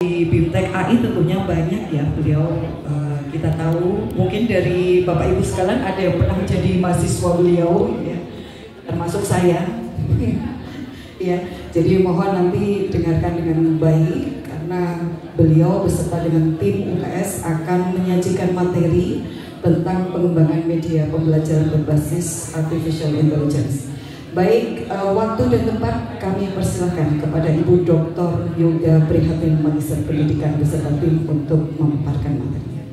Di BIMTEK AI tentunya banyak ya beliau, kita tahu mungkin dari Bapak Ibu sekalian ada yang pernah menjadi mahasiswa beliau ya, termasuk saya ya, jadi mohon nanti dengarkan dengan baik karena beliau beserta dengan tim UKS akan menyajikan materi tentang pengembangan media pembelajaran berbasis Artificial Intelligence. Baik, waktu dan tempat kami persilahkan kepada Ibu Dr. Yoga Prihatin, Magister Pendidikan beserta tim untuk memaparkan materinya.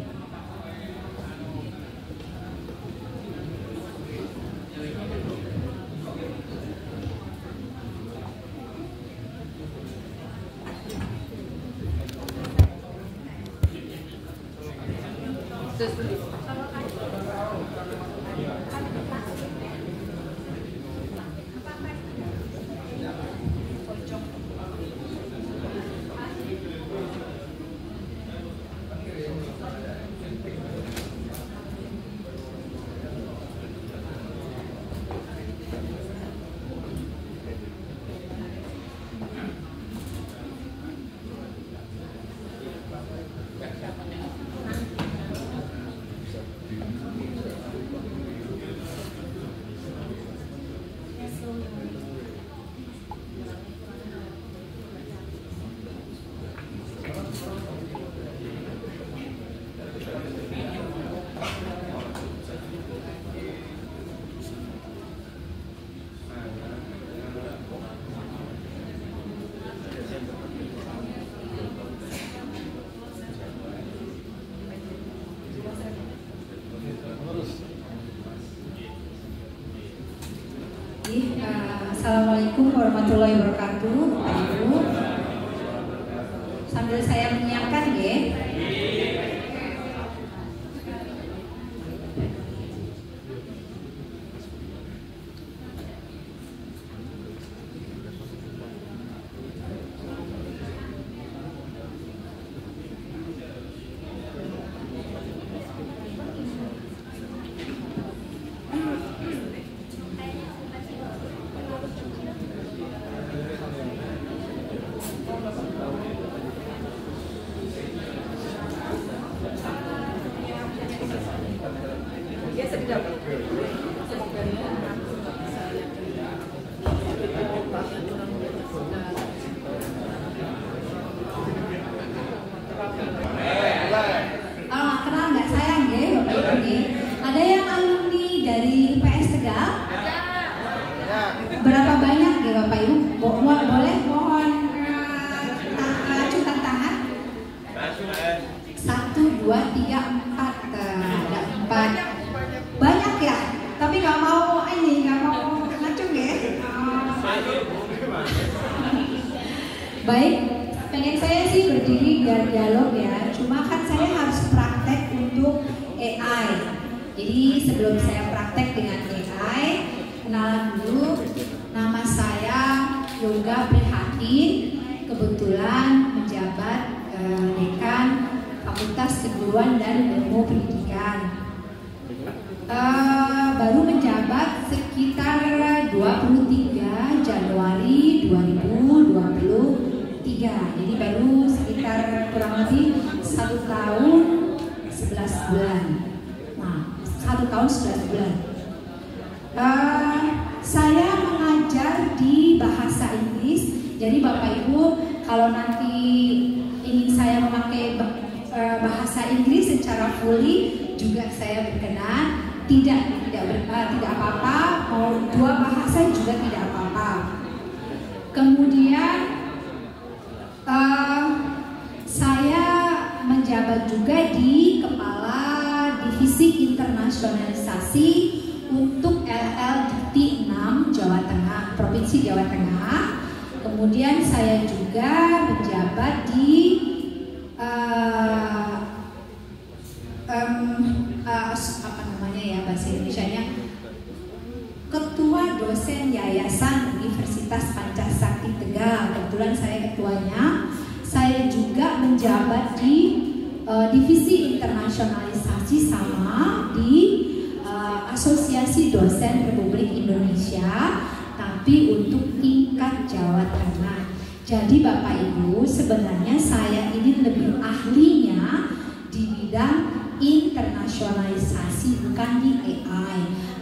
Assalamualaikum warahmatullahi wabarakatuh, Pak Ibu. Sambil saya menyiapkan ya. Berapa banyak ya Bapak Ibu? Boleh mohon acutan tangan. 1, 2, 3, 4. Ada 4. Banyak ya? Tapi nggak mau ngacung ya? Baik, pengen saya sih berdiri biar dialog ya. Cuma kan saya harus praktek untuk AI. Jadi sebelum saya praktek dengan AI, kenalan dulu. Nama saya Yoga Prihatin, kebetulan menjabat Dekan Fakultas Keguruan dan Ilmu Pendidikan. Baru menjabat sekitar 23 Januari 2023. Jadi baru sekitar kurang lebih 1 tahun 11 bulan. Nah, 1 tahun 11 bulan. Saya mengajar di bahasa Inggris. Jadi Bapak Ibu, kalau nanti ingin saya memakai bahasa Inggris secara fully, juga saya berkenan. Tidak apa-apa. Mau 2 bahasa juga tidak apa-apa. Kemudian saya menjabat juga di Kepala Divisi Internasionalisasi untuk LLDT 6 Jawa Tengah, Provinsi Jawa Tengah. Kemudian saya juga menjabat di apa namanya ya bahasa Indonesianya, Ketua Dosen Yayasan Universitas Pancasakti Tegal. Kebetulan saya ketuanya. Saya juga menjabat di Divisi Internasionalisasi sama di Asosiasi Dosen Republik Indonesia, tapi untuk tingkat Jawa Tengah. Jadi Bapak Ibu, sebenarnya saya ini lebih ahlinya di bidang internasionalisasi, bukan di AI.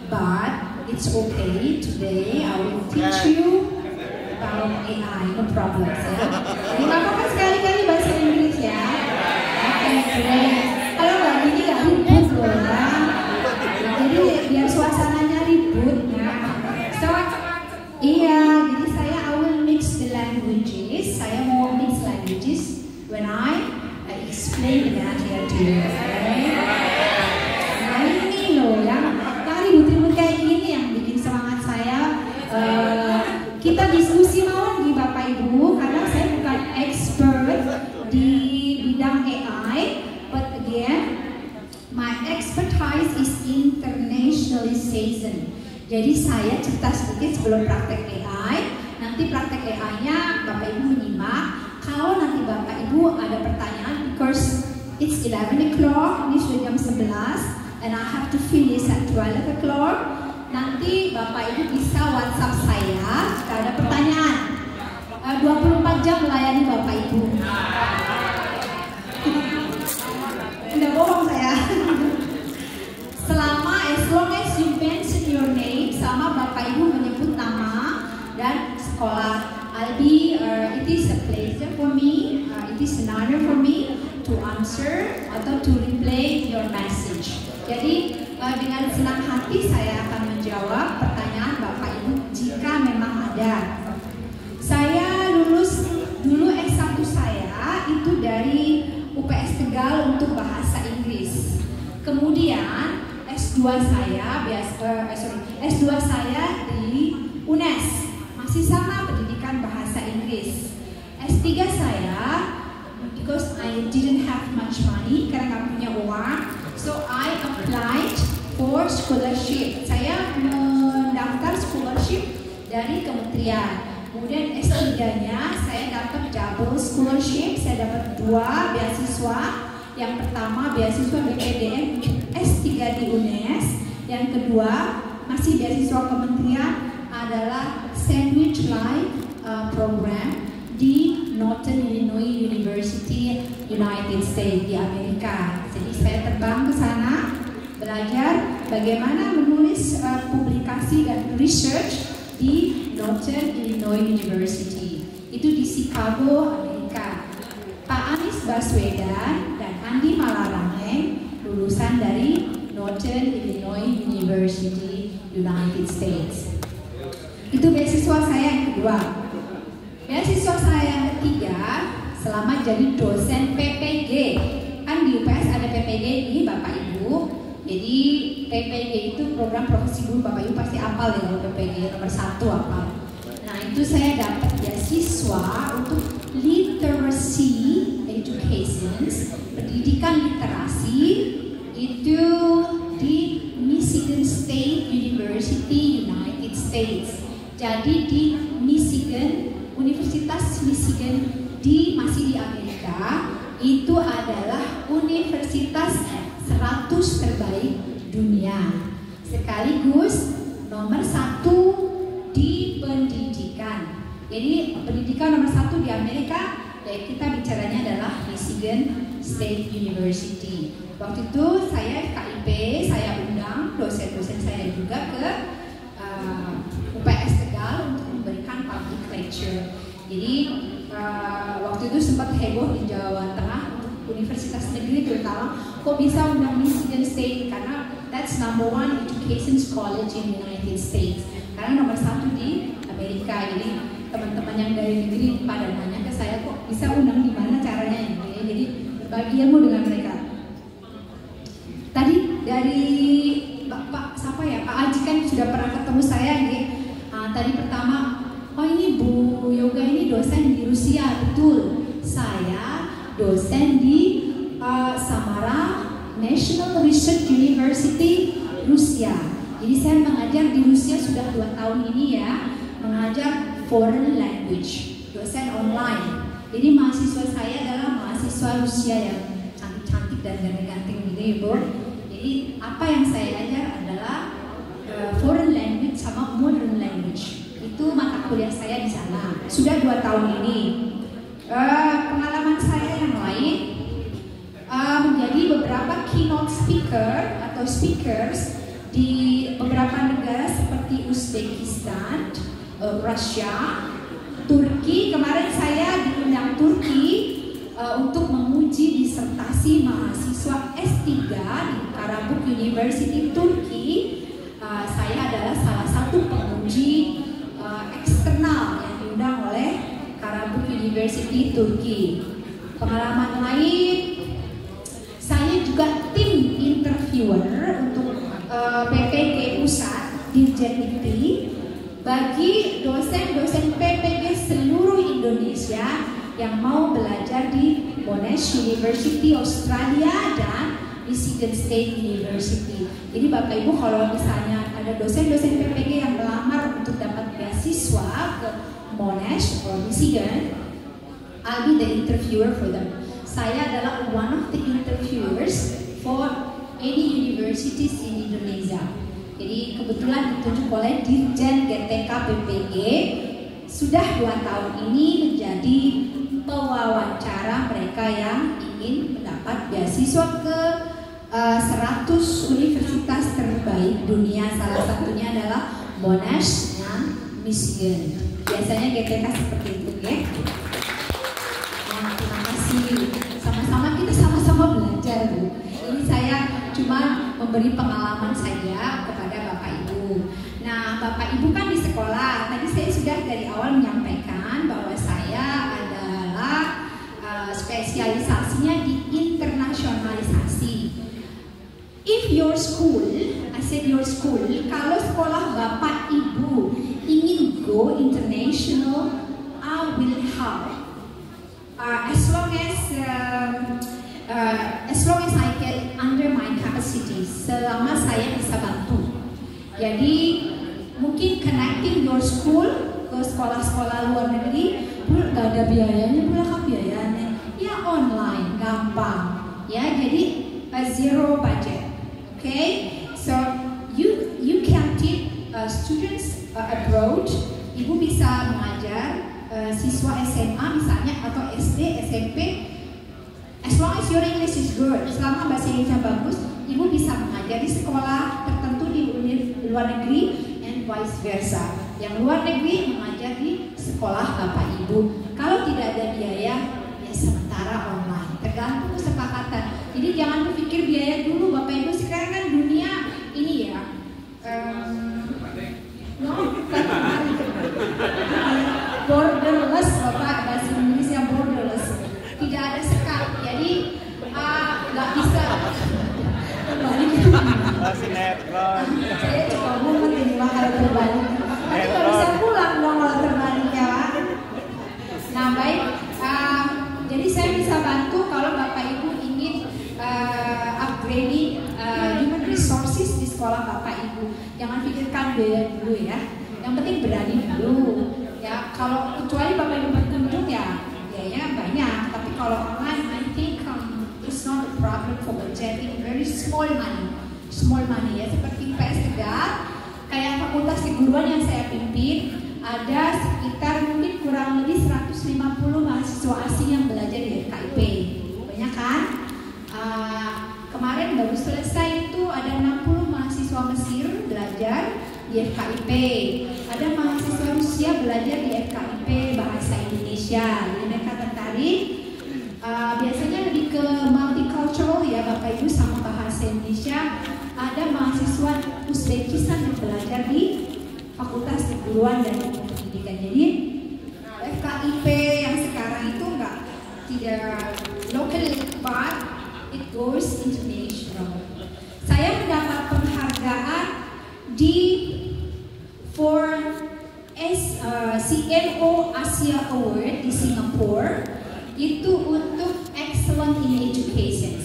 But it's okay, today I will teach you about AI, no problem ya. Jadi Bapak kan sekali-kali bahasa Inggris ya. Oke, great. Kalau nggak gini nggak ribut loh ya. Jadi biar suasananya ribut ya. So, iya, jadi saya I will mix the languages. Saya mau mix languages when I explain that here to you. Nah ini loh yang ribut-ribut kayak gini yang bikin semangat saya. Kita diskusi mau di Bapak Ibu karena saya bukan expert di bidang AI, but again my expertise is internationalization. Jadi saya cerita sedikit sebelum praktek AI. Nanti praktek AI-nya Bapak Ibu menyimak. Kalau nanti Bapak Ibu ada pertanyaan, because it's 11 o'clock, ini sudah jam 11, and I have to finish at 12 o'clock. Nanti Bapak Ibu bisa WhatsApp saya jika ada pertanyaan. 24 jam melayani Bapak Ibu. Tidak bohong saya. Selama as long as you mention your name, sama Bapak Ibu menyebut nama dan sekolah. It is a pleasure for me, it is an honor for me to answer atau to replay your message. Jadi dengan senang hati saya akan menjawab pertanyaan Bapak Ibu jika memang ada. Saya lulus dulu S1 saya itu dari UPS Tegal untuk bahasa Inggris. Kemudian S2 saya S2 saya di UNES, masih sama pendidikan bahasa Inggris. S3 saya, because I didn't have much money karena nggak punya uang, so I applied for scholarship. Saya mendaftar scholarship dari kementerian. Kemudian S3-nya saya dapat double scholarship, saya dapat 2 beasiswa. Yang pertama beasiswa BPDM S3 di UNES, yang kedua masih beasiswa kementerian adalah Sandwich Life Program di Northern Illinois University, United States di Amerika. Jadi saya terbang ke sana belajar bagaimana menulis publikasi dan research di Northern Illinois University. Itu di Chicago, Amerika. Pak Anies Baswedan dan Andi Malarangeng lulusan dari Northern Illinois University, United States. Itu beasiswa saya yang kedua. Beasiswa saya yang ketiga selama jadi dosen PPG. Kan di UPS ada PPG ini Bapak Ibu. Jadi PPG itu program profesi guru, Bapak Ibu pasti hafal ya kalau PPG nomor 1 hafal. Nah itu saya dapat beasiswa untuk literacy educations, pendidikan literasi itu di Michigan State University, United States. Jadi di Michigan, Universitas Michigan masih di Amerika, itu adalah universitas 100 terbaik dunia. Sekaligus nomor 1 di pendidikan. Jadi pendidikan nomor 1 di Amerika, dan kita bicaranya adalah Michigan State University. Waktu itu saya KIP, saya undang dosen-dosen saya juga ke UPS Tegal untuk memberikan public lecture. Jadi waktu itu sempat heboh di Jawa Tengah untuk universitas negeri terutama, kok bisa undang Michigan State karena that's number 1 education college in United States. Karena nomor 1 di Amerika. Jadi teman-teman yang dari negeri pada nanya ke saya, kok bisa undang di mana caranya ini. Jadi berbagi ilmu dengan mereka. Tadi dari Pak siapa ya? Pak Aji kan sudah pernah ketemu saya nih. Tadi pertama, oh ini Bu Yoga ini dosen di Rusia, betul. Saya dosen di Samara National Research University Rusia. Jadi saya mengajar di Rusia sudah 2 tahun ini ya, mengajar foreign language, dosen online. Jadi mahasiswa saya adalah mahasiswa Rusia yang cantik-cantik dan ganteng-ganteng gitu Ibu. Jadi apa yang saya ajar adalah foreign language sama modern language. Itu mata kuliah saya di sana. Sudah 2 tahun ini. Pengalaman saya yang lain menjadi beberapa keynote speaker atau speakers di beberapa negara seperti Uzbekistan, Rusia, Turki. Kemarin saya diundang Turki untuk menguji disertasi mahasiswa S3 di Karabük University Turki. Saya adalah salah satu penguji eksternal yang diundang oleh Karabük University Turki. Pengalaman lain, saya juga tim interviewer untuk PPG Pusat Dirjen Dikti bagi dosen-dosen PPG seluruh Indonesia yang mau belajar di Monash University Australia dan Michigan State University. Jadi Bapak Ibu kalau misalnya ada dosen-dosen PPG yang melamar untuk dapat beasiswa ke Monash atau Michigan, I'll be the interviewer for them. Saya adalah one of the interviewers for any universities in Indonesia. Jadi kebetulan ditunjuk oleh Dirjen GTK PPG sudah 2 tahun ini menjadi pewawancara mereka yang ingin mendapat beasiswa ke 100 universitas terbaik dunia. Salah satunya adalah Monash dan Michigan. Biasanya GTK seperti itu ya. Terima kasih. Sama-sama kita sama-sama belajar Bu. Ini saya cuma memberi pengalaman saja kepada Bapak Ibu. Nah, Bapak Ibu kan di sekolah. Tadi saya sudah dari awal menyampaikan bahwa saya adalah spesialisasinya di internasionalisasi. If your school, I said your school, kalau sekolah Bapak Ibu ingin go international, I will help. As long as I get under my capacity, selama saya bisa bantu. Jadi mungkin connecting your school ke sekolah-sekolah luar negeri, gak ada biayanya, berapa biayanya? Ya online, gampang. Ya, jadi zero budget. Okay, so you can teach students abroad. Ibu bisa mengajar siswa SMA misalnya atau SD, SMP. As long as your English is good, selama bahasa Inggrisnya bagus, ibu bisa mengajar di sekolah tertentu di luar negeri and vice versa. Yang luar negeri mengajar di sekolah Bapak Ibu. Kalau tidak ada biaya, ya sementara online. Tergantung kesepakatan. Jadi jangan berpikir biaya dulu Bapak Ibu. Sekarang kan dunia ini ya. Borderless, Bapak, bahasa Indonesia borderless. Tidak ada sekat. Jadi nggak bisa kembali ke sinetron. Saya coba momen ini lah kalau terbalik. Nanti kalau bisa pulang dong kalau terbaliknya. Nah baik, jadi saya bisa bantu kalau Bapak Ibu ingin upgrading human resources di sekolah Bapak Ibu. Jangan pikirkan biaya dulu ya. Yang penting berani dulu. Ya kalau kecuali Bapak Ibu berkunjung ya biayanya banyak. Tapi kalau online, I think it's not a problem for budgeting. Very small money ya. Seperti PS Tegal, kayak fakultas keguruan yang saya pimpin, ada sekitar mungkin kurang lebih 150 mahasiswa asing yang belajar di FKIP. Banyak kan? Kemarin baru selesai itu ada 60 mahasiswa Mesir belajar di FKIP. Ada mahasiswa Rusia belajar di FKIP bahasa Indonesia. Jadi mereka tertarik. Biasanya lebih ke multicultural ya Bapak Ibu sama bahasa Indonesia. Ada mahasiswa Uzbekistan yang belajar di Fakultas Keguruan dan Pendidikan. Jadi FKIP yang sekarang itu tidak local but it goes international. Saya mendapat penghargaan di CNO Asia Award di Singapura itu untuk Excellent in Education.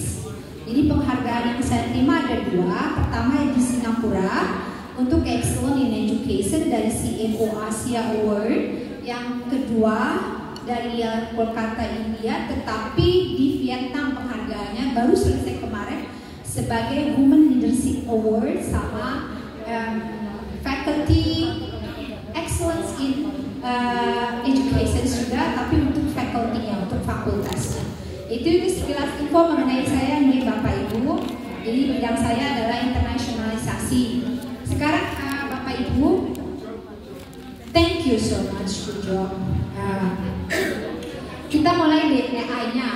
Jadi penghargaan yang saya terima ada 2. Pertama di Singapura untuk Excellent in Education dari CNO Asia Award. Yang kedua dari Kolkata, India, tetapi di Vietnam penghargaannya baru selesai kemarin sebagai Women Leadership Award sama Faculty Excellence in education juga, tapi untuk faculty-nya, untuk fakultasnya. Itu sekilas info mengenai saya nih Bapak Ibu. Jadi bidang saya adalah internasionalisasi. Sekarang Bapak Ibu, thank you so much to job. Kita mulai dari AI-nya.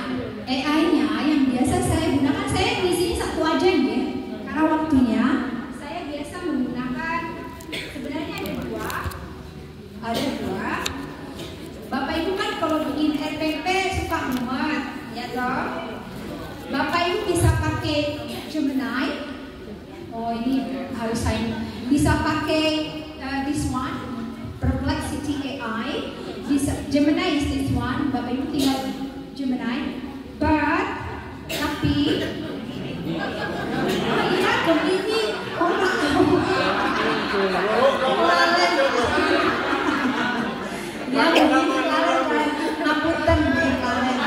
AI-nya yang biasa saya gunakan, saya di sini satu aja nih, karena waktunya. Saya biasa menggunakan, sebenarnya ada dua. Bapak Ibu kan kalau bikin RPP suka muat, ya toh. Bapak Ibu bisa pakai Gemini. Oh ini harus saya bisa pakai this one, Perplexity AI. Gemini is this one. Bapak Ibu tinggal Gemini. But tapi iya Gemini orang ya Gemini kalian ngapunten kalian.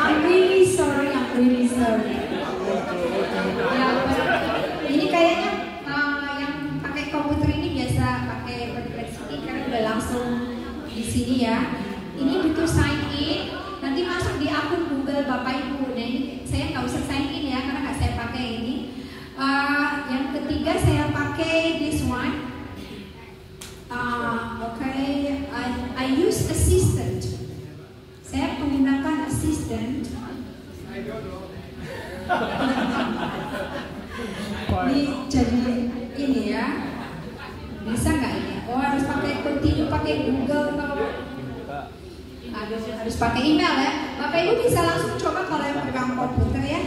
I'm really sorry. Ya, ini kayaknya yang pakai komputer ini biasa pakai Perplexity kan udah langsung di sini ya. Ini butuh sign in, nanti masuk di akun Google Bapak Ibu. Nah ini saya nggak usah sign in ya karena nggak saya pakai ini. Yang ketiga saya pakai this one. I use assistant. Saya menggunakan assistant. Ini jadi ini ya. Bisa nggak ini? Oh harus pakai continue pakai Google kalau harus pakai email ya. Bapak Ibu bisa langsung coba kalau yang pegang komputer ya.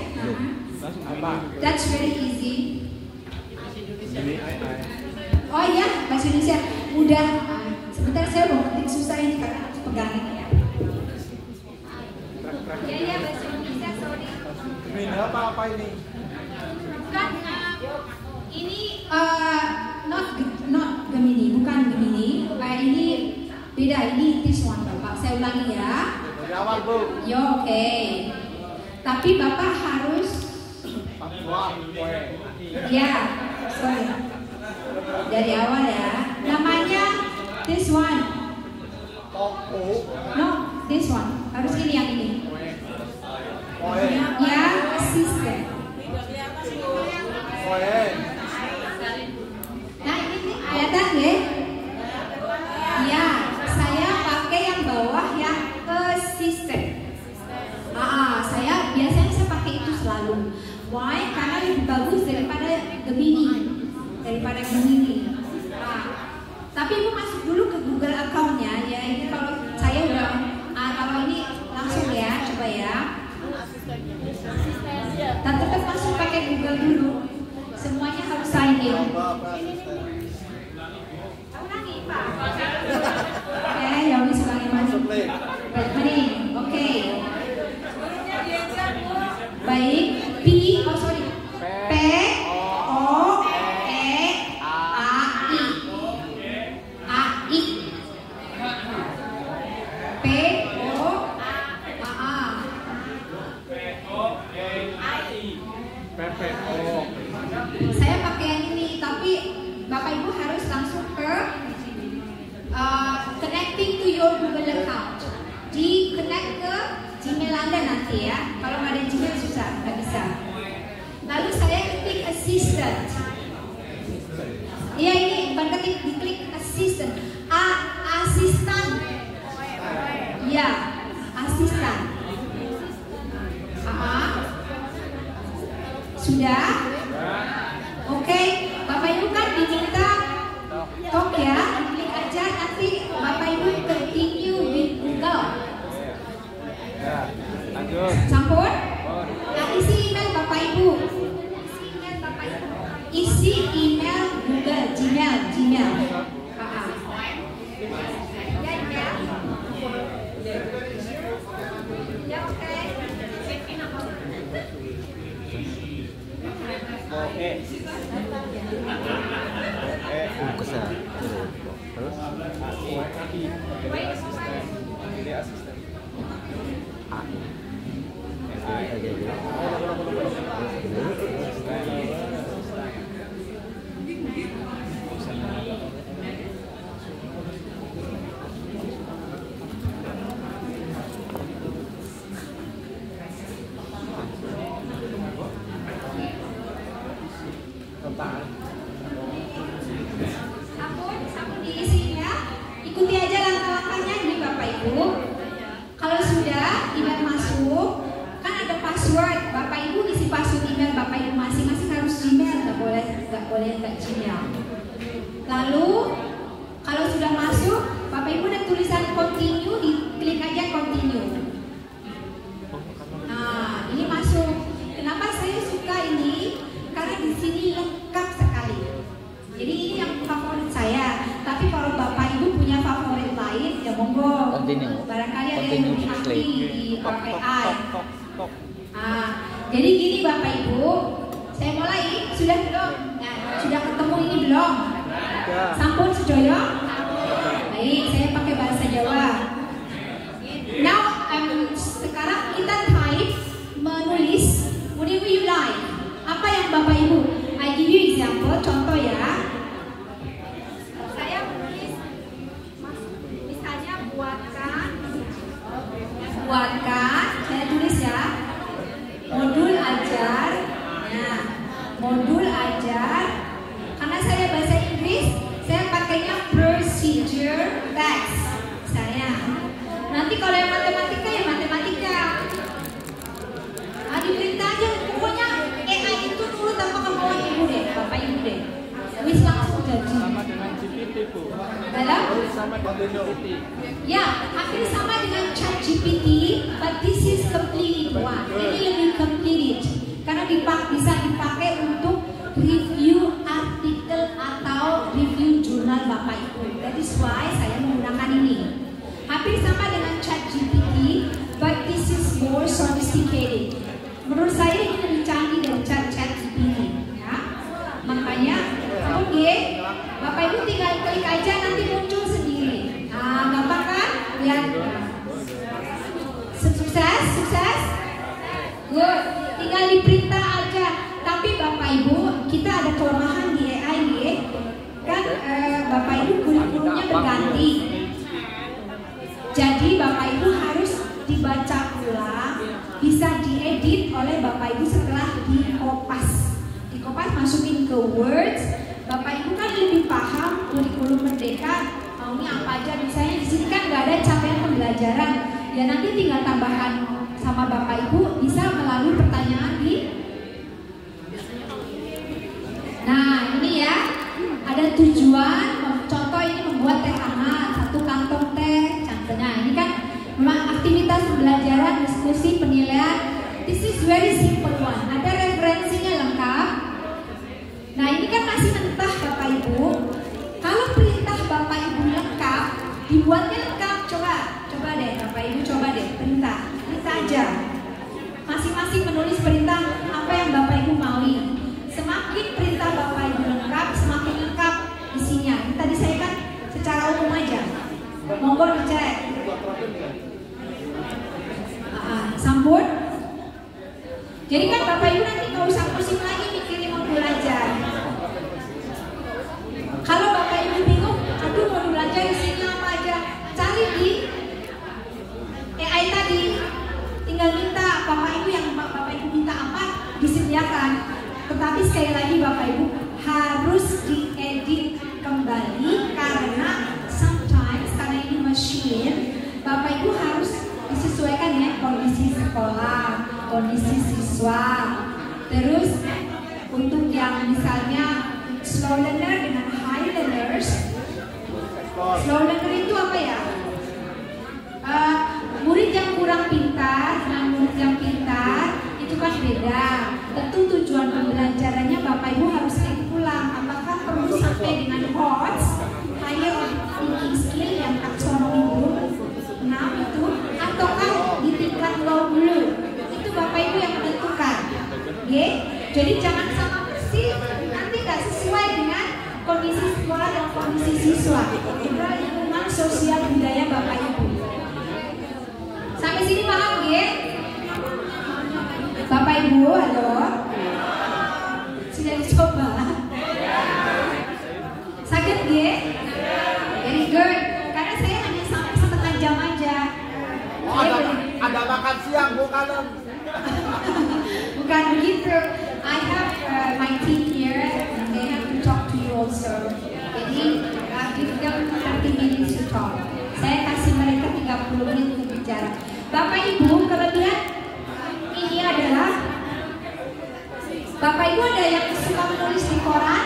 That's very easy. Oh iya bahasa Indonesia mudah. Sebentar saya mau ketik susah ini karena harus pegang ini ya. Ya bahasa Indonesia sorry. Ini apa ini? Bukan ini not Gemini, bukan Gemini. Ini beda, ini this one Bapak. Saya ulangi ya. Dari awal Bu. Yo oke. Tapi Bapak harus. Ya, sorry. Dari awal ya. Namanya this one. No, this one. Harus ini yang ini. Ya, assistant. Nah ini kelihatan ya? Ya, saya pakai yang bawah yang assistant. Saya biasanya saya pakai itu selalu. Why? Karena lebih bagus daripada Gemini. Tapi Ibu masuk dulu ke Google account-nya ya. Ini kalau saya udah kalau ini langsung ya, coba ya. Dan tetap masuk pakai Google dulu. Semuanya harus sign in. Ulangi Pak. Oke, yang bisa lagi masuk. Oke. Baik. P. Saya pakai yang ini, tapi Bapak Ibu harus langsung ke connecting to your Google account. Di connect ke Gmail Anda nanti ya. Kalau nggak ada Gmail susah, nggak bisa. Lalu saya ketik assistant. Iya ini bukan ketik, diklik assistant. Asistan. Ya, asistan. Sudah? Oke, Bapak Ibu kan diminta talk ya, klik aja nanti Bapak Ibu continue with Google. Ya, lanjut. Campur? Nah, isi email Bapak Ibu. Isi email Google, Gmail. Ya, oke. Terus ini asisten. boleh ke Gmail. Lalu kalau sudah masuk, Bapak Ibu ada tulisan continue, diklik aja continue. Nah, ini masuk. Kenapa saya suka ini? Karena di sini lengkap sekali. Jadi ini yang favorit saya. Tapi kalau Bapak Ibu punya favorit lain, ya monggo. Barangkali ada yang lebih ahli di AI. Jadi gini Bapak Ibu, saya mulai. Sudah belum? Nah, sudah ketemu ini belum? Sampun sedoyo? Baik, saya pakai bahasa Jawa. Now, sekarang kita type menulis whatever you like. Apa yang Bapak Ibu? I give you example, contoh ya. Saya menulis, misalnya buatkan, saya tulis ya, modul ajar. Nah, modul ajar. Karena saya bahasa Inggris, saya pakainya procedure text. Misalnya. Nanti kalau yang matematika ya matematika. Diperintah aja, pokoknya AI itu nurut apa kemauan ibu deh, bapak ibu deh. Wis langsung jadi. Sama dengan GPT Bu. Dalam? Sama dengan GPT. Ya, hampir sama dengan ChatGPT, but this is completely one. Ini lebih complete karena bisa dipakai untuk review artikel atau review jurnal bapak ibu. That is why saya menggunakan ini. Hampir sama dengan ChatGPT, but this is more sophisticated. Menurut saya ini lebih canggih dari ChatGPT, ya. Makanya, oke, Bapak Ibu tinggal klik aja nanti muncul sendiri. Nah, gampang kan? Lihat. Sukses, sukses. Good. Tinggal diperintah aja. Tapi Bapak Ibu, kita ada kelemahan di AI nih. Kan Bapak Ibu kurikulumnya berganti. Jadi Bapak Ibu harus dibaca ulang, bisa diedit oleh Bapak Ibu setelah dikopas. Dikopas masukin ke Word. Bapak Ibu kan lebih paham kurikulum Merdeka maunya apa aja. Misalnya di sini kan nggak ada capaian pembelajaran. Ya nanti tinggal tambahan sama Bapak Ibu bisa melalui pertanyaan di. Nah ini ya ada tujuan. Contoh ini membuat teh hangat, 1 kantong teh. Nah ini kan memang aktivitas pembelajaran, diskusi, penilaian. This is very simple one. Ada referensinya lengkap. Nah ini kan masih mentah Bapak Ibu. Kalau perintah Bapak Ibu lengkap, dibuatnya lengkap. Coba deh Bapak Ibu, coba deh perintah aja. Masing-masing menulis perintah apa yang Bapak Ibu maui. Semakin perintah Bapak Ibu lengkap, semakin lengkap isinya. Ini tadi saya kan secara umum aja. Monggo dicek. Sampun. Jadi kan Bapak Ibu nanti nggak usah pusing lagi mikirin modul ajar. Kalau Bapak Ibu bingung, aduh modul ajar isinya apa aja, cari di AI tadi. Tinggal minta Bapak Ibu yang Bapak Ibu minta apa disediakan. Tetapi sekali lagi Bapak Ibu harus diedit kembali karena ini machine, Bapak Ibu harus disesuaikan ya kondisi sekolah, kondisi siswa. Terus untuk yang misalnya slow learner dengan high learners, slow learner itu apa ya? Murid yang kurang pintar dengan murid yang pintar itu kan beda. Tentu tujuan pembelajarannya Bapak Ibu harus cek ulang. Apakah perlu sampai dengan HOTS, higher thinking skill yang taksonomi dulu 6 itu, ataukah di tingkat low dulu? Itu Bapak Ibu yang menentukan. Okay? Jadi jangan sama persis, nanti nggak sesuai dengan kondisi sekolah dan kondisi siswa. Juga lingkungan sosial budaya Bapak Ibu. Sampai sini paham ya? Bapak Ibu, halo? Sudah dicoba? Sakit ya? Very good. Karena saya hanya sampai setengah jam aja. Oh, ada makan siang bukan? Bukan begitu. I have my team here and they have to talk to you also. Jadi give them 30 minutes to talk. Saya kasih mereka 30 menit untuk bicara. Bapak Ibu, kelebihan ini adalah Bapak Ibu ada yang suka menulis di koran?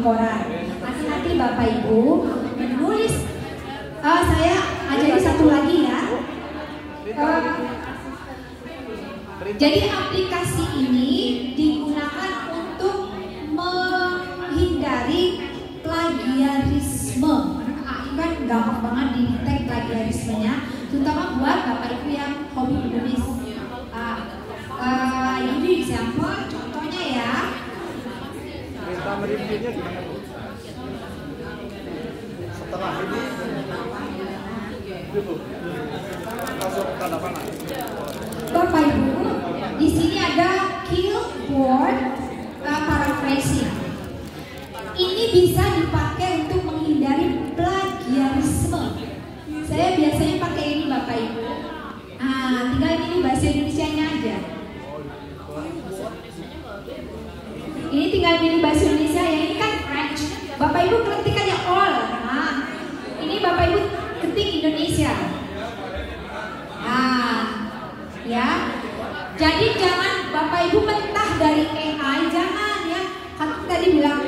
koran. Hati-hati Bapak Ibu menulis. Saya ajari satu lagi ya. Jadi aplikasi ini digunakan untuk menghindari plagiarisme. Kan gampang banget didetek plagiarismenya, terutama buat Bapak Ibu yang hobi menulis. Ini example, contohnya ya. Kita merincinya gimana Bu? Setelah ini, Bu, masuk ke tanda panah. Bapak Ibu, di sini ada keyword paraphrasing. Ini bisa dipakai untuk menghindari plagiarisme. Saya biasanya pakai ini Bapak Ibu. Tinggal ini bahasa Indonesianya aja. Ini tinggal pilih bahasa Indonesia ya. Ini kan French. Bapak Ibu ketik aja all. Ini Bapak Ibu ketik Indonesia. Ya. Jadi jangan Bapak Ibu mentah dari AI, jangan ya. Kan tadi bilang,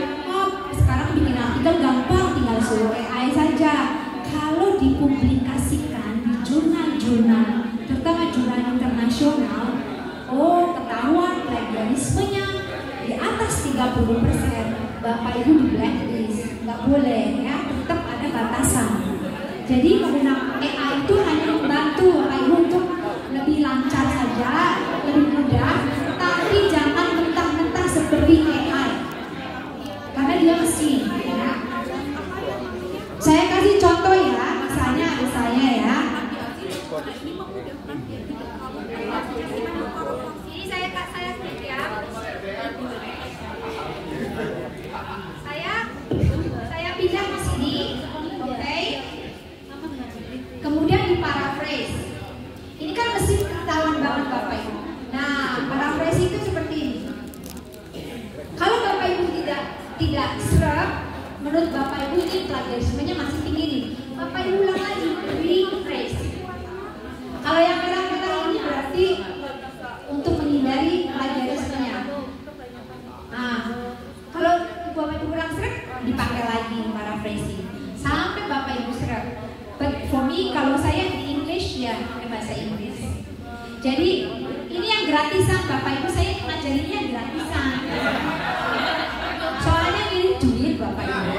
sekarang bikin artikel gampang, tinggal suruh AI saja. Kalau dipublikasikan di jurnal-jurnal, terutama jurnal internasional, ketahuan plagiarismenya di atas 30%, Bapak Ibu di blacklist, nggak boleh ya, tetap ada batasan. Jadi menggunakan AI itu hanya membantu Bapak Ibu untuk lebih lancar saja, lebih mudah, tapi jangan mentah-mentah seperti AI, karena dia mesin. Ya. Saya kasih contoh ya, misalnya ada saya ya. Ini saya skip ya. Saya pindah ke sini, oke. Kemudian di paraphrase. Ini kan mesti ketahuan banget Bapak Ibu. Nah, paraphrase itu seperti ini. Kalau Bapak Ibu tidak serap, menurut Bapak Ibu ini plagiarismenya masih tinggi nih. Bapak Ibu ulang lagi, rephrase. Kalau yang merah-merah ini berarti untuk menghindari plagiarismenya. Kalau Bapak Ibu kurang serap, dipakai lagi paraphrasing sampai Bapak Ibu serap. But for me, kalau saya di English ya pakai bahasa Inggris. Jadi ini yang gratisan Bapak Ibu, saya ngajarinya gratisan. Soalnya ini duit Bapak Ibu.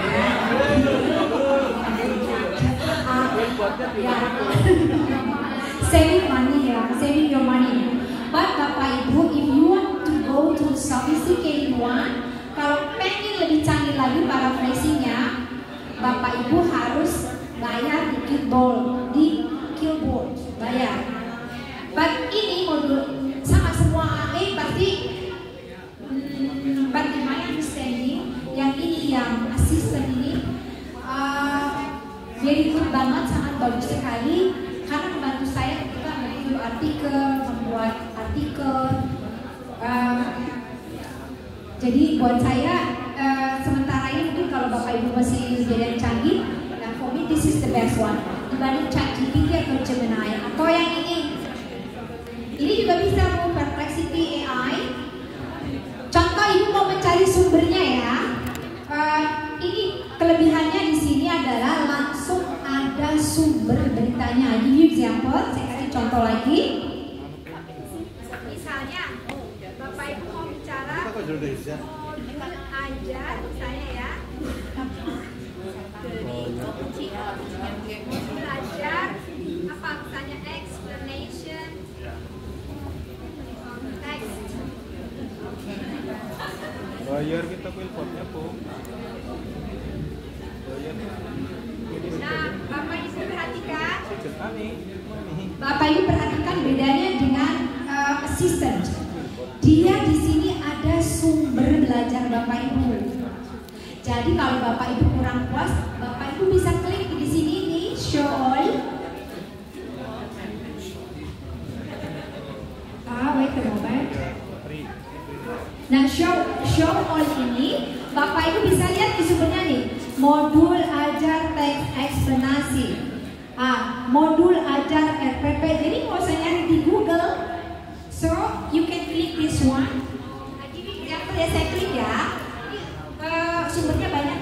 Saving money ya, saving your money. But Bapak Ibu, if you want to go to the sophisticated one, kalau pengen lebih canggih lagi paraphrasingnya, Bapak Ibu harus bayar di Killboard, bayar. But ini modul sama semua AI pasti, but in my understanding, yang ini yang assistant ini, very good banget, sangat bagus sekali, karena membantu saya ketika membuat artikel. Jadi buat saya sementara ini mungkin kalau Bapak Ibu masih jadi yang canggih, for me this is the best one dibanding ChatGPT atau Gemini atau yang ini juga bisa mau Perplexity AI. Contoh Ibu mau mencari sumbernya ya, ini kelebihannya di sini adalah langsung ada sumber beritanya. Give you example, saya kasih contoh lagi. Misalnya Bapak Ibu mau bicara ajar misalnya ya, belajar apa misalnya explanation text. Bayar kita Quillbotnya Bu. Nah, Bapak Ibu perhatikan. Bapak Ibu perhatikan bedanya dengan assistant. Dia di sini ada sumber belajar Bapak Ibu. Jadi kalau Bapak Ibu kurang puas, Bapak Ibu bisa klik di sini nih, show all. Wait a moment. Nah, show all ini Bapak Ibu bisa lihat di sumbernya nih. Modul ajar teks eksplanasi. Modul ajar RPP. Jadi nggak usah nyari di Google. So you can click this one. Jadi example ya, saya klik ya. Sumbernya banyak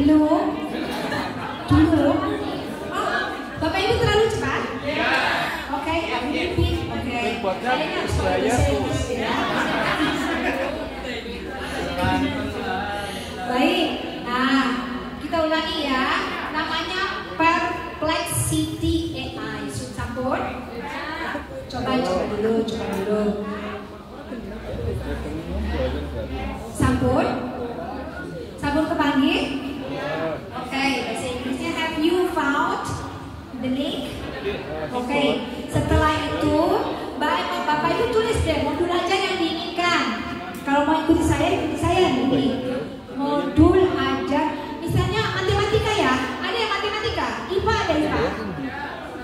Belum? Belum? Oh, Bapak Ibu terlalu cepat? Oke, repeat. Oke. Kayaknya harus bayar tuh. ya. Baik. Nah, kita ulangi ya. Namanya Perplexity AI. Sampun? Coba dulu. Sampun kepanggil? Oke, bahasa Inggrisnya have you found the link? Oke, setelah itu Bapak Ibu tulis deh modul ajar yang diinginkan. Kalau mau ikuti saya ini modul ajar. Misalnya matematika ya, ada yang matematika, IPA ada IPA.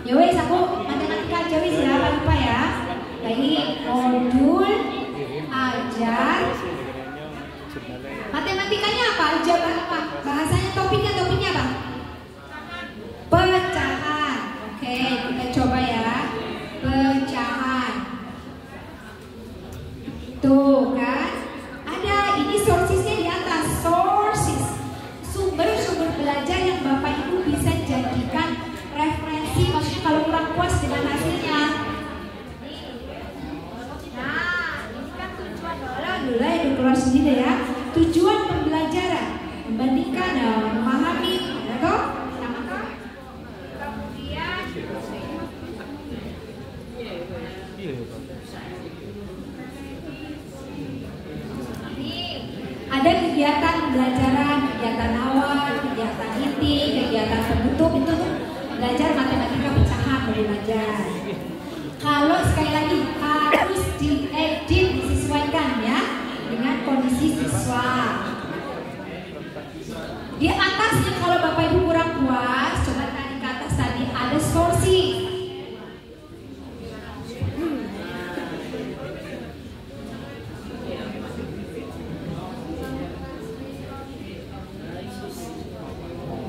Ya wes aku matematika aja wes ya, IPA ya. Baik, modul ajar. Matematikanya apa? Aljabar apa? Bahasanya topiknya apa? Pecahan. Oke, kita coba ya. Pecahan. Tuh kan? Ada ini sourcesnya di atas. Sources. Sumber-sumber belajar yang Bapak Ibu bisa jadikan referensi. Maksudnya kalau kurang puas dengan hasilnya. Nah, ini kan tujuan dulu ya, keluar sendiri ya. Tujuan pembelajaran membandingkan, memahami, ya toh? Sama toh? Kemudian ini ada kegiatan pembelajaran, kegiatan awal, kegiatan inti, kegiatan penutup, itu tuh belajar matematika pecahan belajar. Kalau sekali lagi harus diedit, disesuaikan ya dengan kondisi siswa. Di atasnya kalau Bapak Ibu kurang puas, coba tarik ke atas tadi ada sources.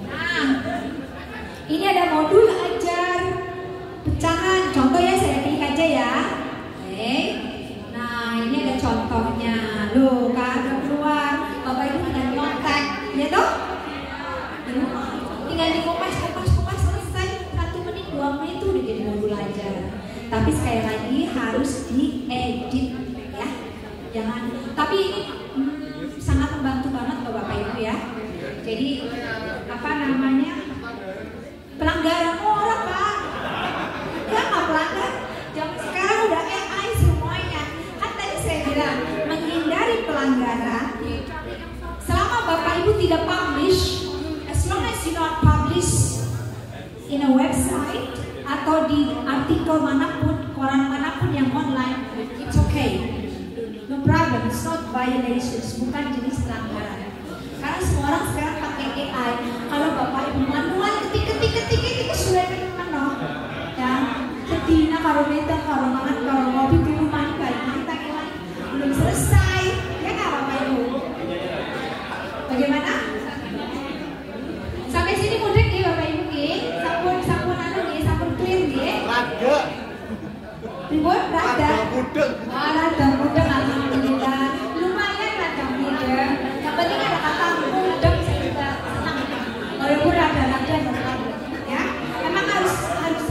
Nah, ini ada modul ajar pecahan. Contoh ya, saya klik aja ya. Oke. Nah, ini ada contohnya. Loh, kan udah keluar. Bapak Ibu tinggal nyontek, ya toh? Tinggal dikupas, selesai. 1 menit, 2 menit itu udah jadi modul aja. Tapi sekali lagi harus diedit ya. Jangan. Tapi ini sangat membantu banget loh Bapak Ibu ya. Jadi apa namanya? Pelanggaran orang Pak. Ya nggak pelanggar. Zaman sekarang udah AI semuanya. Kan tadi saya bilang menghindari pelanggaran. Selama Bapak Ibu tidak publish, as long as you not publish in a website atau di artikel manapun, koran manapun yang online, it's okay, no problem, it's not violations, bukan jenis pelanggaran. Karena semua orang sekarang pakai AI. Kalau Bapak Ibu manual ketik sudah penuh, ya sedih nak karo meter, karo mangan, karo ngopi, dulu mani balik kita belum selesai, ya nggak Bapak Ibu? Bagaimana? Sampai sini mudah nih Bapak Ibu nih, sampun anu nih, sampun clear nih. Raga. Ribut rada. Mudeng. Rada mudeng alhamdulillah. Lumayan rada mudeng. Yang penting ada kata mudeng saya juga senang. Walaupun rada-rada ya. Emang harus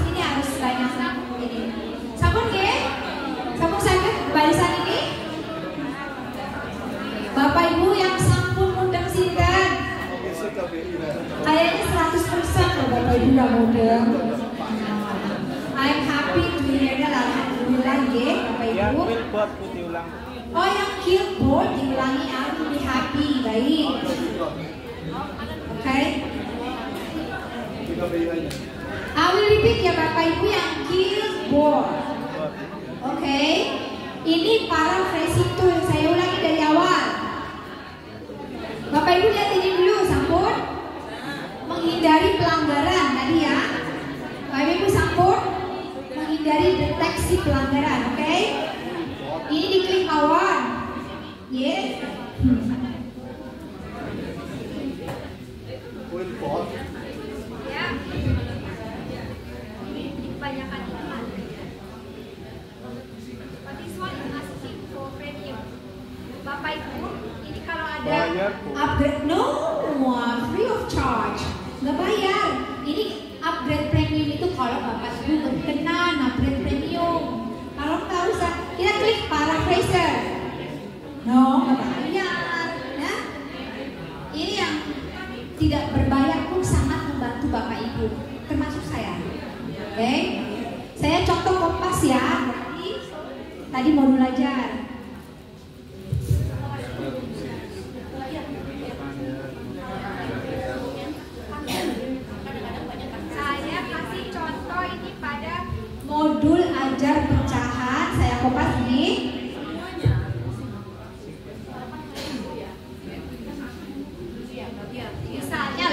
ini harus banyak ini. Sampun nggih? Sampun sakit barisan ini? Bapak Ibu yang sampun mudeng sinten? Kayaknya 100% loh Bapak Ibu yang mudeng. I'm happy to hear that. Alhamdulillah ya Bapak Yang Ibu. billboard putih ulang. Oh yang keyboard diulangi, I will be happy. Baik. Oke. I will repeat ya Bapak Ibu yang keyboard. Oke. Ini paraphrase itu saya ulangi dari awal. Bapak Ibu lihat ini dulu, sampun. Menghindari pelanggaran tadi ya. Bapak Ibu sampun. Menghindari deteksi pelanggaran, oke? Ini diklik awal. Yeah. Ya. Kebanyakan iklan. But this one is asking for premium. Bapak Ibu, ini kalau ada Bayar, Bu. upgrade, no, free of charge, nggak bayar. Ini upgrade premium itu kalau Bapak Ibu berkenan upgrade premium. Kalau nggak usah, kita klik paraphraser. No, nggak bayar. Ya. Ini yang tidak berbayar pun sangat membantu Bapak Ibu, termasuk saya. Oke, saya contoh Kompas ya. Tadi modul ajar. Saya kasih contoh ini pada modul ajar pecahan. Saya Kompas ini.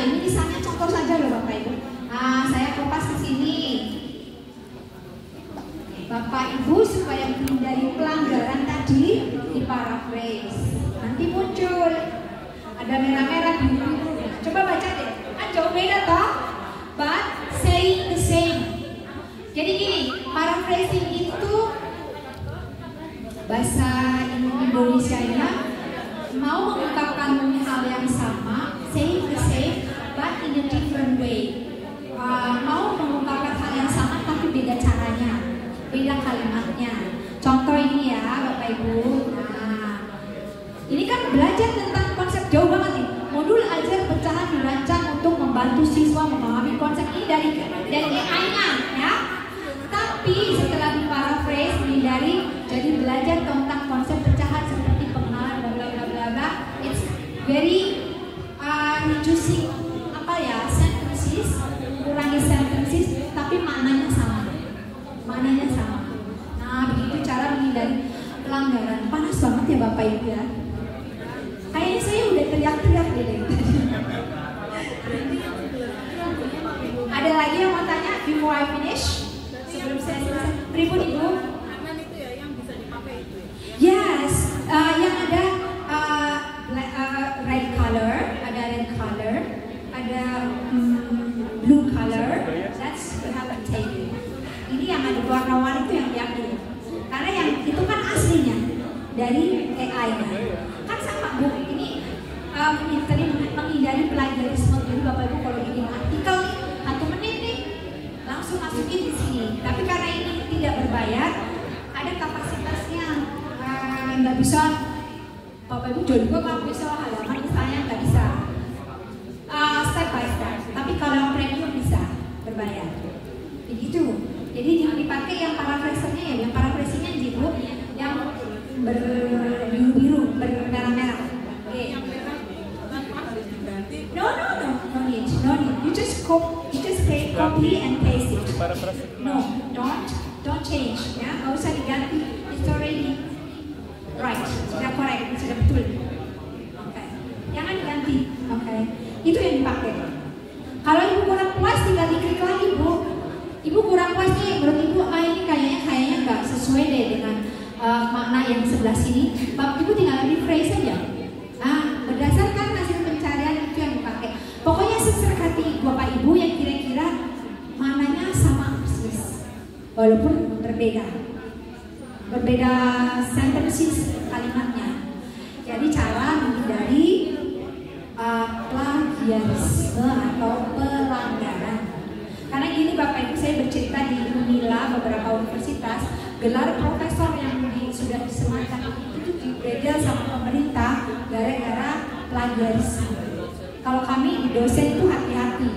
Misalnya contoh saja loh Bapak Ibu. Saya Kompas ke sini. Bapak Ibu supaya menghindari pelanggaran tadi di paraphrase. Nanti muncul ada merah-merah biru-biru. Coba baca deh. Jauh beda toh? But saying the same. Jadi gini, paraphrasing itu bahasa Indonesianya mau mengungkapkan hal yang sama, saying the same but in a different way. Mau mengungkapkan hal yang sama tapi beda caranya, beda kalimatnya. Contoh ini ya Bapak Ibu. Nah, ini kan belajar tentang konsep jauh banget nih. Modul ajar pecahan dirancang untuk membantu siswa memahami konsep ini dari AI-nya ya. Tapi setelah diparaphrase menghindari, jadi belajar tentang konsep pecahan seperti pengenalan bla bla bla bla bla. It's very reducing sentences, kurangi sentences, tapi maknanya sama. Maknanya sama. Nah, begitu cara menghindari pelanggaran. Panas banget ya Bapak Ibu ya. Kayaknya saya udah teriak-teriak deh dari tadi. Ada lagi yang mau tanya before I finish? Sebelum saya selesai. Pribun Ibu? Aman itu ya yang bisa dipakai itu ya? Yes, yang ada red color, ada blue color. That's we have to take it. Ini yang ada warna-warni itu yang diambil. Karena yang itu kan aslinya dari AI-nya. Kan sama Bu, ini menghindari plagiarisme. Jadi Bapak Ibu kalau bikin artikel 1 menit nih langsung masukin di sini. Tapi karena ini tidak berbayar, ada kapasitasnya. Nggak bisa Bapak Ibu juga nggak bisa halaman misalnya nggak bisa. Step by step. Tapi kalau yang premium bisa berbayar. Begitu. Jadi jangan dipakai yang paraphrasernya ya, yang paraphrasingnya Ibu yang berbiru-biru, bermerah-merah. Oke. No need. You just copy and paste it. No, don't change. Ya, nggak usah diganti. It's already right. Sudah correct, sudah betul. Oke. Jangan diganti. Oke. Itu yang dipakai. Kalau Ibu kurang puas, tinggal diklik lagi Bu. Ibu kurang puas nih, menurut Ibu ini kayaknya nggak sesuai deh dengan makna yang sebelah sini. Bapak Ibu tinggal rephrase saja. Berdasarkan hasil pencarian itu yang dipakai. Pokoknya sesuai hati Bapak Ibu yang kira-kira maknanya sama persis, walaupun berbeda sentences kalimatnya. Jadi cara menghindari plagiarisme atau pelanggaran. Karena gini Bapak Ibu, saya bercerita di Unila beberapa universitas, gelar profesor yang sudah disematkan itu dibedel sama pemerintah gara-gara plagiarisme. Kalau kami di dosen itu hati-hati,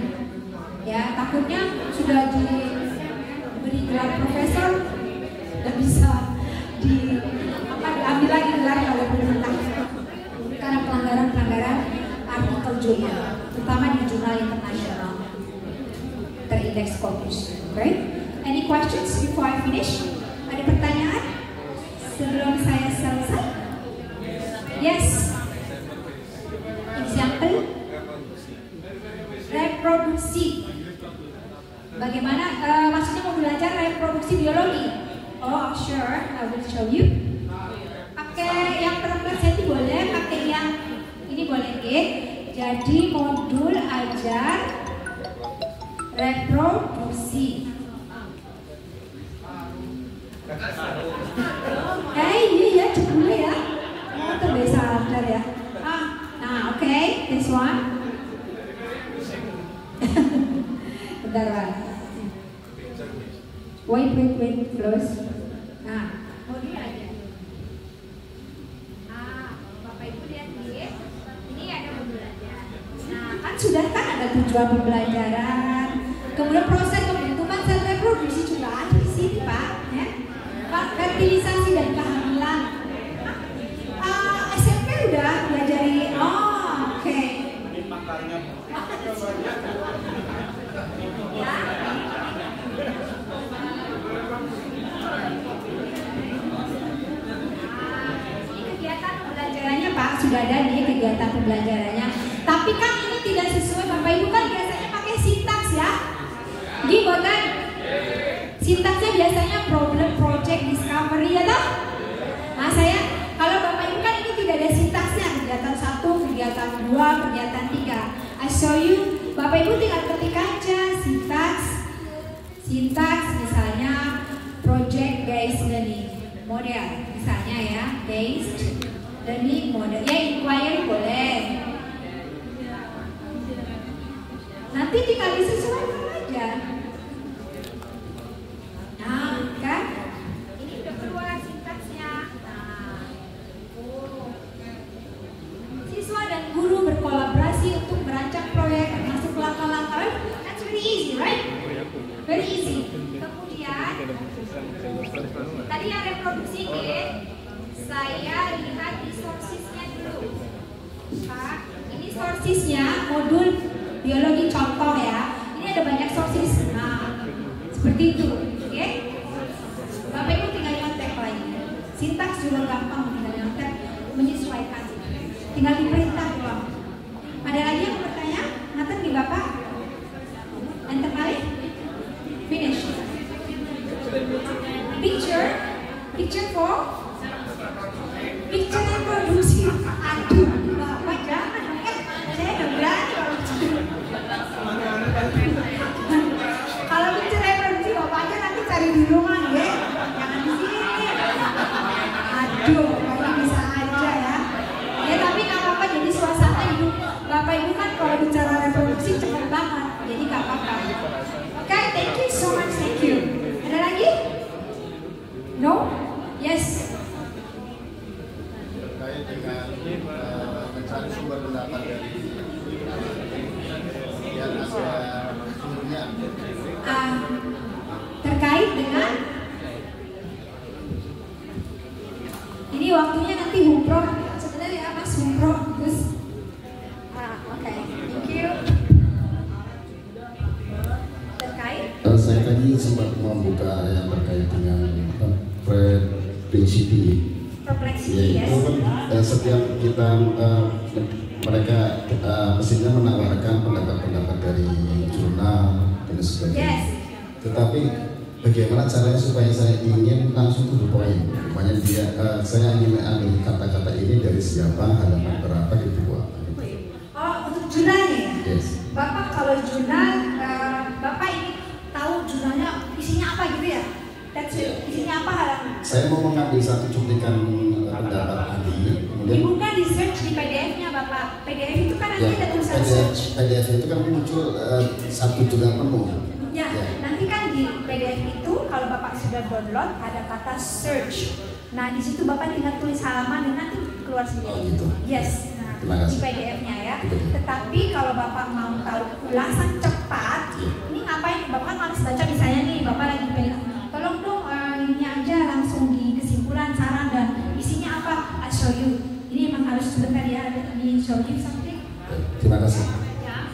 ya takutnya sudah diberi gelar profesor nggak bisa diambil lagi gelarnya oleh pemerintah karena pelanggaran artikel jurnal, terutama di jurnal internasional terindeks Scopus. Okay? Any questions before I finish? Ada pertanyaan sebelum saya selesai? Yes. Example. Reproduksi. Bagaimana? Maksudnya mau belajar reproduksi biologi? Oh, sure. I will show you. Pakai yang 13 cm boleh, pakai yang ini boleh, okay? Jadi modul ajar reproduksi. Iya ya, jebule ya. Terbiasa sadar ya. Okay, this one. Bentar, Pak. Wait, close. Nah, oh dia aja. Bapak Ibu lihat nih, ini ada pembelajaran. Nah, kan sudah kan ada tujuan pembelajaran. Kemudian proses pembentukan sel reproduksi juga ada di sini, Pak. Ya. Fertilisasi dan kehamilan. SMP udah pelajari. Oh, oke. Ini makarnya. Ya. Ini kegiatan pembelajarannya, Pak, sudah ada nih kegiatan pembelajarannya. Tapi kan ini tidak sesuai, Bapak Ibu kan biasanya pakai sintaks ya. Gimana? Sintaksnya biasanya problem, project, discovery ya toh? Nah saya, kalau Bapak Ibu kan ini tidak ada sintaksnya. Kegiatan 1, kegiatan 2, kegiatan 3. I show you. Bapak Ibu tinggal ketik aja sintaks misalnya project based learning model misalnya ya, based learning model ya, inquiry boleh, nanti tinggal disesuaikan aja. Nah kan ini udah keluar sintaksnya. Siswa dan guru berkolaborasi untuk merancang proyek termasuk langkah-langkah. That's very easy, right? Very easy. Kemudian tadi yang reproduksi saya lihat di sourcesnya dulu. Pak, ini sourcesnya modul biologi contoh ya. Ini ada banyak sources. Nah, seperti itu, oke? Bapak Ibu tinggal nyontek lagi. Sintaks juga gampang, tinggal nyontek, menyesuaikan. Tinggal diperintah doang. Ada lagi yang bertanya? Ngaten di Bapak? Enter kali? Finish. Picture for? Picture reproduksi. Aduh, Bapak jangan. Saya udah berani kalau picture reproduksi Bapak aja nanti cari di rumah ya. Jangan di sini. Aduh, Bapak bisa aja ya. Ya tapi nggak apa-apa, jadi suasana hidup Bapak Ibu kan kalau bicara reproduksi cepat banget, jadi nggak apa-apa. Oke, thank you so much, thank you. Ada lagi? No? Yes. Terkait dengan mencari sumber pendapat dari yang ada sumbernya. Terkait dengan ini waktunya nanti Humpro. Sebenarnya Mas Humpro Gus. Oke, thank you. Terkait? Saya tadi sempat membuka yang terkait dengan prinsipy. Perplexity, Yaitu kan setiap kita mereka mestinya menawarkan pendapat-pendapat dari jurnal dan sebagainya. Yes. Tetapi bagaimana caranya supaya saya ingin langsung to the point? Makanya saya ingin ambil kata-kata ini dari siapa, halaman berapa dibuat. Oh, untuk jurnalnya ya? Yes. Bapak kalau jurnal, Bapak ingin tahu jurnalnya isinya apa gitu ya? That's it. Isinya apa halaman? Saya mau mengambil satu cuplikan pendapat tadi, kemudian Dibuka di search di PDF-nya Bapak. PDF itu kan nanti ada tulisan search. PDF itu kan muncul satu jurnal penuh. Ya, nanti kan di PDF itu kalau Bapak sudah download ada kata search. Nah di situ Bapak tinggal tulis halaman dan nanti keluar sendiri. Oh gitu. Yes. Nah Terima kasih. di PDF-nya ya. Betul. Tetapi kalau Bapak mau tahu ulasan cepat, ini ngapain? Bapak kan harus baca misalnya nih, Bapak lagi pengen, tolong dong ini aja langsung di kesimpulan saran dan isinya apa? I show you. Ini emang harus sebentar ya, ini show you something. Terima kasih. Ya.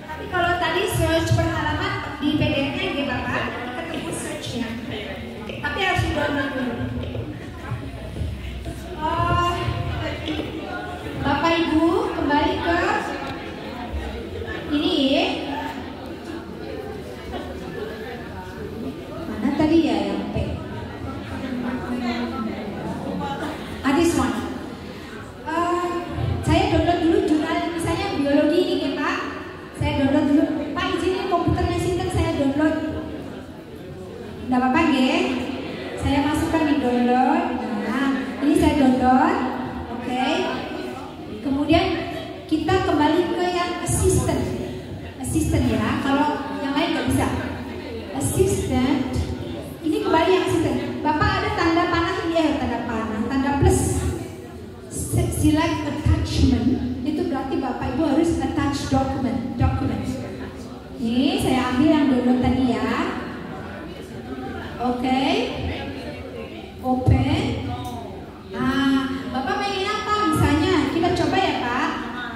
Tapi kalau tadi search per halaman di PDF-nya ya Bapak, ketemu search-nya. Tapi harus di-download dulu. Bapak Ibu kembali ke ini. Mana tadi ya yang P? This one. Saya download dulu jurnal misalnya biologi ini ya Pak. Saya download dulu. Pak izinin komputernya Sinten saya download. Nggak apa-apa ya? Saya masukkan di select attachment, itu berarti Bapak Ibu harus attach document. Nih, saya ambil yang download tadi ya. Oke. Open. Bapak pengen apa misalnya? Kita coba ya Pak.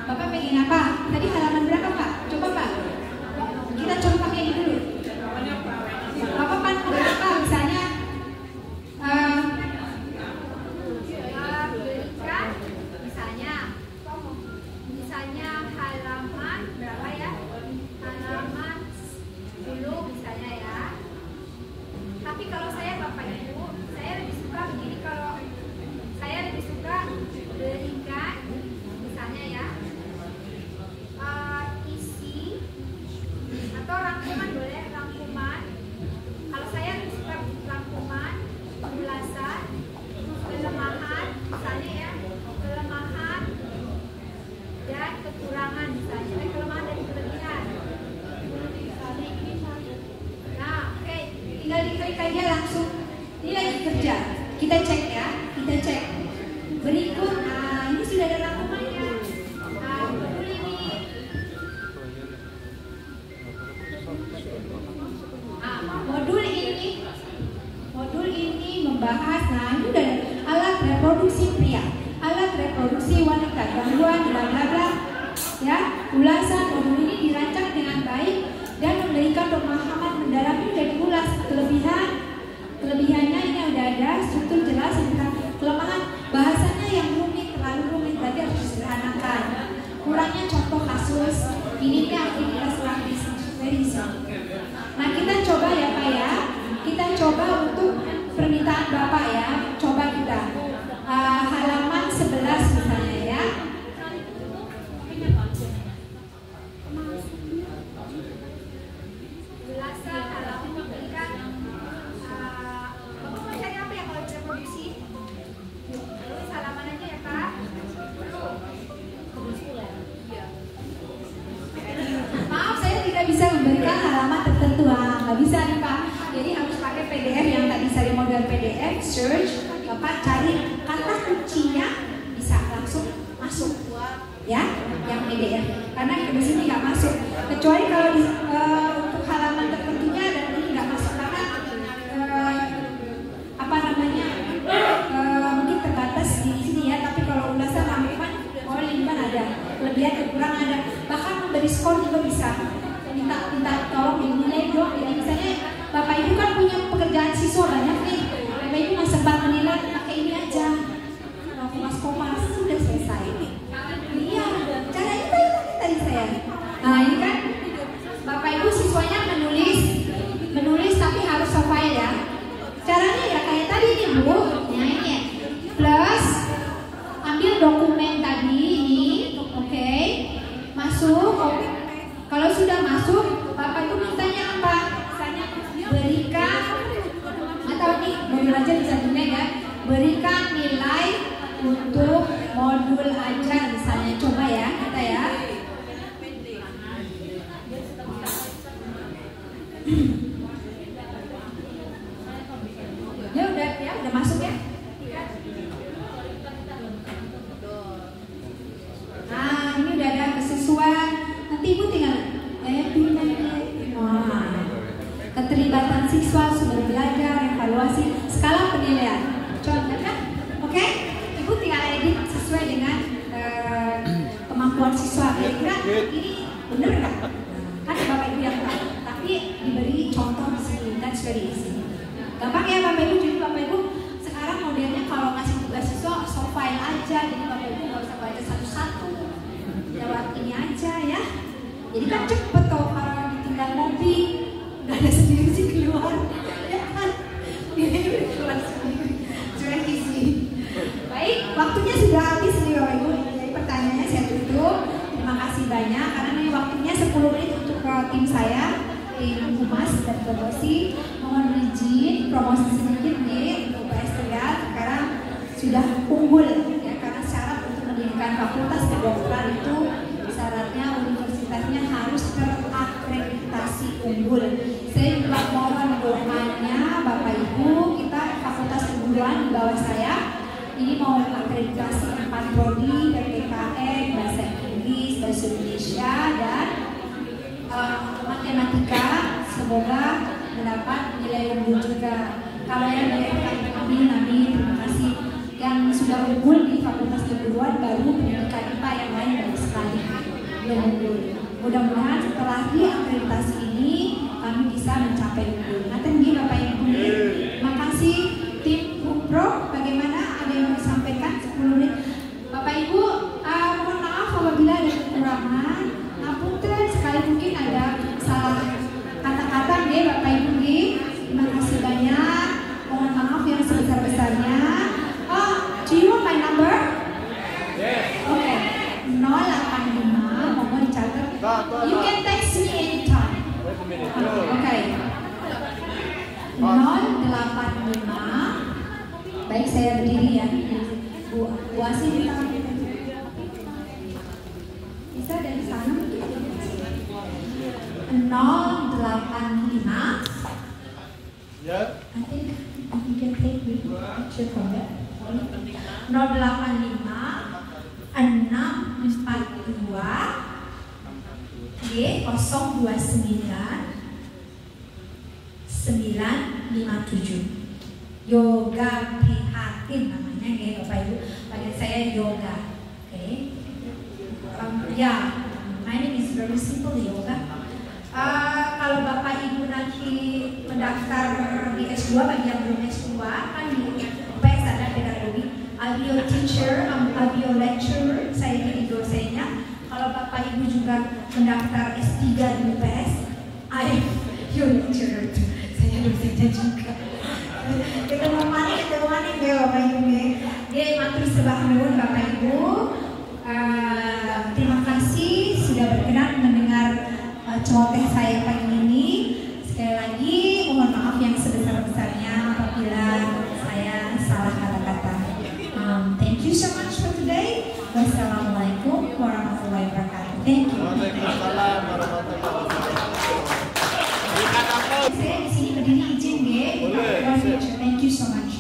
Bapak pengen apa? Tadi halaman berapa Pak? Coba Pak. Kita coba pakai ini dulu. Bapak pengen apa misalnya? Misalnya halaman berapa ya? Halaman 10 misalnya ya. Tapi kalau saya Bapak Ibu, saya lebih suka begini, kalau saya lebih suka berikan misalnya ya isi atau rangkuman, boleh rangkuman. Kalau saya lebih suka rangkuman, ulasan, kelemahan misalnya ya, kelemahan dan kekurangan misalnya, kelemahan dan kelebihan. Nah, oke, tinggal diklik aja langsung. Ini lagi kerja. Kita cek ya, kita cek. Berikut, ini sudah ada rangkumannya. Modul ini. Modul ini membahas, ini udah alat reproduksi pria, alat reproduksi wanita, gangguan, bla bla bla. Ya, ulasan modul ini dirancang dengan baik dan memberikan pemahaman mendalam. Ini udah diulas. Kelebihannya ini udah ada, struktur jelas. Kelemahan, bahasanya yang rumit, terlalu rumit, berarti harus disederhanakan. Kurangnya contoh kasus, ini aktivitas praktis, very simple. Nah, kita coba ya Pak ya, kita coba untuk permintaan Bapak ya, coba kita halaman 11 misalnya ya. Ulasan halaman memberikan Bapak mau cari apa ya kalau reproduksi? Terus halaman aja ya Pak. Maaf, saya tidak bisa memberikan halaman tertentu, nggak bisa nih Pak. Jadi harus pakai PDF yang tadi saya model PDF, search, Bapak cari kata kuncinya bisa langsung masuk, ya, yang PDF. Karena di sini nggak masuk, kecuali kalau untuk halaman tertentunya dan ini nggak masuk karena mungkin terbatas di sini ya. Tapi kalau ulasan rangkuman, ini kan ada kelebihan kekurangan, ada bahkan memberi skor juga bisa. Minta tolong dinilai dong. Jadi misalnya Bapak Ibu kan punya pekerjaan siswa banyak nih, Bapak Ibu nggak sempat menilai, pakai ini aja, komas sudah selesai. Iya, caranya tadi saya. Nah ini kan Bapak Ibu siswanya menulis tapi harus softfile ya. Caranya ya kayak tadi nih Bu, nah ini ya. Plus ambil dokumen tadi ini, oke, masuk. Kalau sudah masuk, Bapak Ibu mintanya apa? Misalnya berikan, atau nih modul aja bisa dilihat ya, berikan nilai untuk modul ajar misalnya. Coba ya kita ya. Ya udah masuk ya. Nah ini udah ada kesesuaian. Nanti Ibu tinggal keterlibatan siswa, sumber belajar, evaluasi, skala penilaian. Contohnya, oke? Ibu tinggal edit sesuai dengan kemampuan siswa. Kira-kira ini bener nggak? Kan Bapak Ibu yang tahu, tapi diberi contoh di sini. That's very easy. Gampang ya Bapak Ibu. Jadi Bapak Ibu sekarang modelnya kalau ngasih tugas siswa soft file aja, jadi Bapak Ibu nggak usah baca satu-satu, jawab ini aja ya. Jadi kan cepet kalau ditinggal mobil, nggak ada sendiri sih keluar, ya kan? Ini keluar sendiri, very easy. Baik, waktunya sudah habis nih Bapak Ibu. Jadi pertanyaannya saya tutup. Terima kasih banyak karena ini waktunya 10 menit untuk tim saya, tim Humas dan Promosi. Mohon izin promosi sedikit nih untuk PS Tegal. Sekarang sudah unggul ya, karena syarat untuk mendirikan fakultas kedokteran itu syaratnya universitasnya harus terakreditasi unggul. Saya juga mohon doanya Bapak Ibu, kita fakultas keguruan di bawah saya ini mau akreditasi 4 prodi semoga mendapat nilai unggul juga. Kalau yang dari Nabi, terima kasih. Yang sudah unggul di Fakultas Keguruan baru pendidikan IPA yang lain baru sekali belum unggul. Mudah-mudahan setelah diakreditasi ini kami bisa mencapai unggul. Nanti Bapak Ibu, makasih tim Pro. Bagaimana, ada yang mau disampaikan 10 menit? Bapak Ibu, mohon maaf apabila ada kekurangan. Ngapunten sekali mungkin ada salah kata-kata deh Bapak Ibu. Terima kasih banyak. Mohon maaf yang sebesar-besarnya. Oh, do you want my number? Yes. Okay. 085, mohon dicatat. You can text me anytime. Wait a minute. Okay. 085. Baik, saya berdiri ya. Bu Asi minta. Bisa dari sana? 085. Ya. I think you can take the picture from that. 085 642 029 957. Yoga prihatin namanya ya Bapak Ibu. Panggil saya Yoga. Oke. Ya, my name is very simple, Yoga. Kalau Bapak Ibu nanti mendaftar di S2, bagi yang belum S2 kan di UPS ada pedagogi. I'll be your teacher, I'll be your lecturer, saya jadi dosennya. Kalau Bapak Ibu juga mendaftar S3 di UPS, I'm your lecturer, saya dosennya juga. Ketemu mana ya Bapak Ibu ya. Jadi matur sembah nuwun Bapak Ibu. Terima kasih sudah berkenan mendengar celoteh saya pagi ini. Sekali lagi mohon maaf yang sebesar-besarnya apabila saya salah kata-kata. Thank you so much for today. Wassalamualaikum warahmatullahi wabarakatuh. Thank you. Waalaikumsalam warahmatullahi wabarakatuh. Saya di sini berdiri izin deh. Thank you so much.